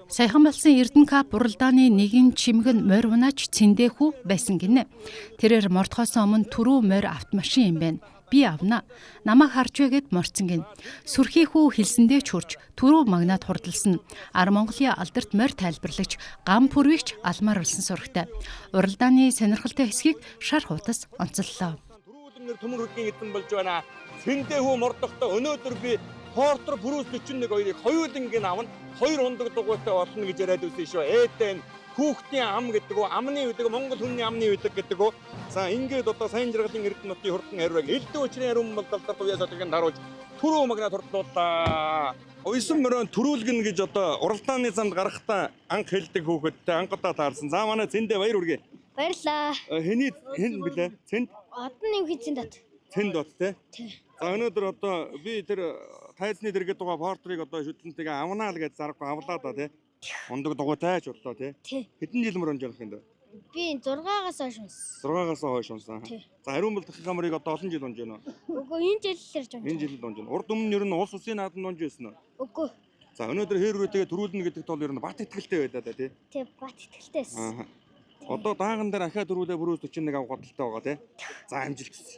Саяхан болсон Эрдэнэ кап уралдааны нэгэн чимэг нь морь унаач цэндэхүү байсан гинэ. Тэрээр мордохоос өмнө түрүү морь автомашин юм байна. Би авна. Намайг харж байгээд морцсон гин. Сүрхийхүү хэлсэндээ ч хурж түрүү магнаад хурдалсан. Ар Монголын алдарт морь тайлбарлагч Гам Пүрвигч алмаар улсан сурагтай. Уралдааны сонирхолтой хэсгийг шар хуудас онцоллоо. Түрүүлэнээр төмөр хөдгийн эзэн болж байна. Цэндэхүү мордохдоо өнөөдөр би Портер Брюс 41-2-ыг хоёулангийн авна. 2 ундаг дугуйтай болно гэж яриад байсан шүү. Эдэн хүүхдийн ам гэдэг үү, амны үдэг, Монгол хүний амны үдэг гэдэг үү. За ингээд одоо сайн жаргалын эрдэнэтийн хурдан хариуг элдв өчрийн ариун балдалдар туяасаадыг харуулж түрүү магнад хурдлууллаа. Уйсан мөрөн төрүүлгэн гэж одоо уралдааны замд гарахтаа анх хэлдэг хүүхэдтэй анхудаа таарсан. За манай Цэндэ баяр үргээ. Баярлаа. Хэн блэ? Цэнд. Одон нэмхий Цэнд. Цэнд бот те. За өнөөдөр одоо би тэр тайзны дэргэд байгаа портрыг одоо шүтлэнтэйгээ авнаа л гэж зарахгүй авлаа да тий. Ундаг дугуйтай ч бодлоо тий. Хэдэн жил мөр онж явах юм бэ? Би 6-аас хойш унсан. 6-аас хойш унсан. За хариун булдахын хамрыг одоо олон жил унж байна уу? Үгүй энэ жил л ирж байна. Энэ жил л унж байна. Урд өмнө ер нь улс усын нааданд унж байсан уу? Үгүй. За өнөөдөр хэрүүрээтэйгээ төрүүлнэ гэдэг тул ер нь бат итгэлтэй байлаа да тий. Тэг бат итгэлтэй байсан. Одоо дааган дээр ахаа төрүүлээ Брюс 41 авах бодолтой байгаа тий. За амжилт хүсье.